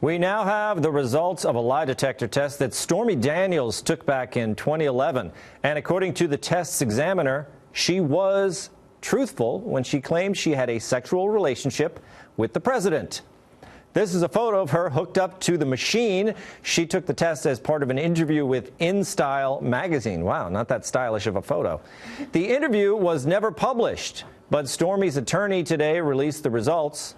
We now have the results of a lie detector test that Stormy Daniels took back in 2011. And according to the test's examiner, she was truthful when she claimed she had a sexual relationship with the president. This is a photo of her hooked up to the machine. She took the test as part of an interview with InStyle magazine. Wow, not that stylish of a photo. The interview was never published, but Stormy's attorney today released the results.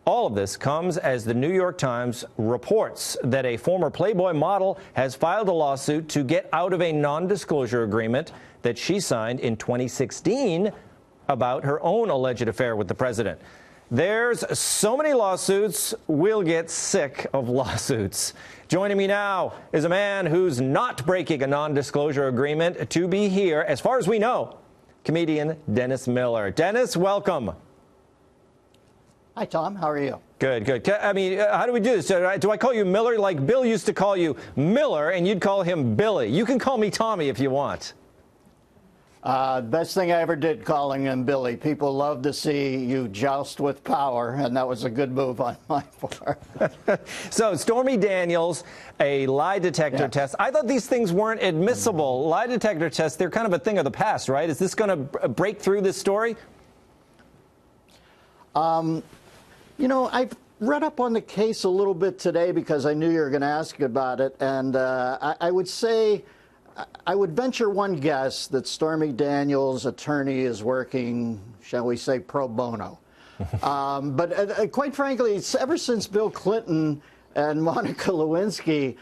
All of this comes as the New York Times reports that a former Playboy model has filed a lawsuit to get out of a non-disclosure agreement that she signed in 2016 about her own alleged affair with the president. There's so many lawsuits, we'll get sick of lawsuits. Joining me now is a man who's not breaking a non-disclosure agreement to be here, as far as we know, comedian Dennis Miller. Dennis, welcome. Hi, Tom. How are you? Good, good. I mean, how do we do this? Do I call you Miller like Bill used to call you Miller and you'd call him Billy? You can call me Tommy if you want. Best thing I ever did calling him Billy. People love to see you joust with power, and that was a good move on my part. So, Stormy Daniels, a lie detector test. I thought these things weren't admissible. Lie detector tests, they're kind of a thing of the past, right? Is this going to break through this story? You know, I've read up on the case a little bit today because I knew you were going to ask about it, and I would say, I would venture one guess that Stormy Daniels' attorney is working, shall we say, pro bono. But quite frankly, ever since Bill Clinton and Monica Lewinsky,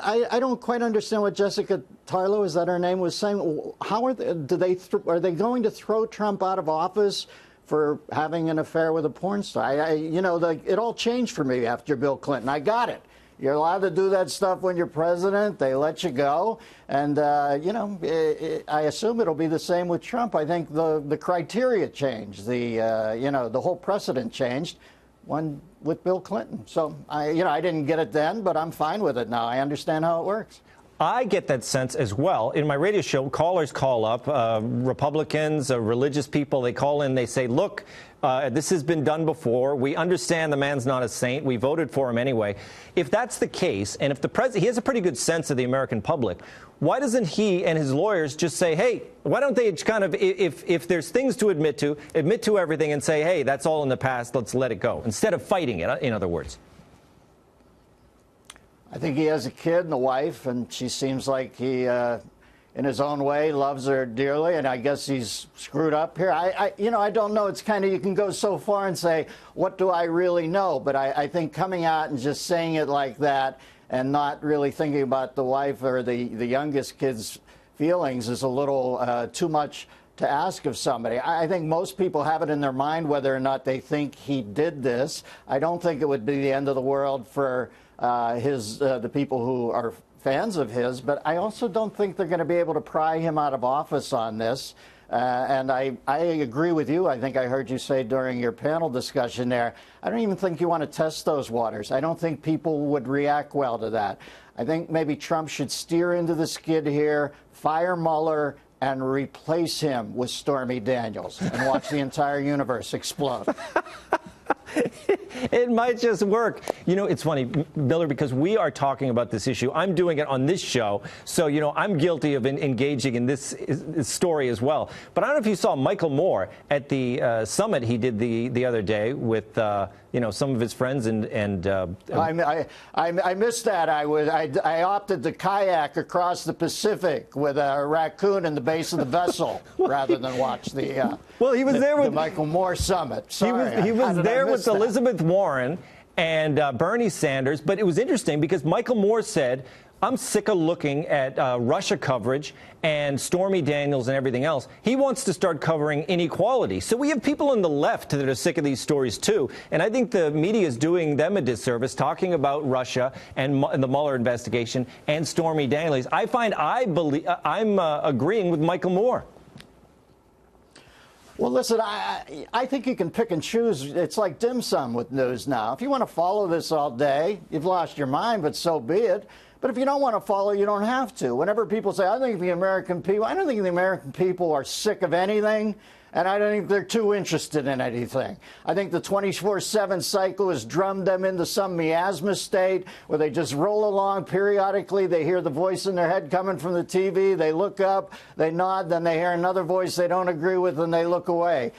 I don't quite understand what Jessica Tarlow, is that her name, was saying. How are they going to throw Trump out of office for having an affair with a porn star? You know, it all changed for me after Bill Clinton. I got it. You're allowed to do that stuff when you're president. They let you go. And, you know, I assume it'll be the same with Trump. I think the criteria changed. You know, the whole precedent changed. One with Bill Clinton. So, you know, I didn't get it then, but I'm fine with it now. I understand how it works. I get that sense as well. In my radio show, callers call up, Republicans, religious people, they call in, they say, look, this has been done before. We understand the man's not a saint. We voted for him anyway. If that's the case, and if the president, he has a pretty good sense of the American public, why doesn't he and his lawyers just say, hey, why don't they kind of, if there's things to admit to everything and say, hey, that's all in the past, let's let it go, instead of fighting it, in other words? I think he has a kid and a wife, and she seems like he, in his own way, loves her dearly, and I guess he's screwed up here. You know, I don't know. It's kind of, you can go so far and say, what do I really know? But I think coming out and just saying it like that and not really thinking about the wife or the youngest kid's feelings is a little too much to ask of somebody. I think most people have it in their mind whether or not they think he did this. I don't think it would be the end of the world for the people who are fans of his, but I also don't think they're going to be able to pry him out of office on this. And I agree with you. I think I heard you say during your panel discussion there, I don't even think you want to test those waters. I don't think people would react well to that. I think maybe Trump should steer into the skid here, fire Mueller, and replace him with Stormy Daniels and watch the entire universe explode. It might just work. You know, it's funny, Miller, because we are talking about this issue. I'm doing it on this show, so, you know, I'm guilty of engaging in this story as well. But I don't know if you saw Michael Moore at the summit he did the other day with, you know, some of his friends and I missed that. I opted to kayak across the Pacific with a raccoon in the base of the vessel rather than watch the well, he was there with the Michael Moore summit. Sorry, he was there with Elizabeth Warren and Bernie Sanders. But it was interesting because Michael Moore said, I'm sick of looking at Russia coverage and Stormy Daniels and everything else. He wants to start covering inequality. So we have people on the left that are sick of these stories, too. And I think the media is doing them a disservice talking about Russia and the Mueller investigation and Stormy Daniels. I'm agreeing with Michael Moore. Well, listen, I think you can pick and choose. It's like dim sum with news now. If you want to follow this all day, you've lost your mind, but so be it. But if you don't want to follow, you don't have to. Whenever people say, I don't think the American people are sick of anything, And I don't think they're too interested in anything. I think the 24/7 cycle has drummed them into some miasma state where they just roll along. Periodically, they hear the voice in their head coming from the TV. They look up, they nod, then they hear another voice they don't agree with, and they look away.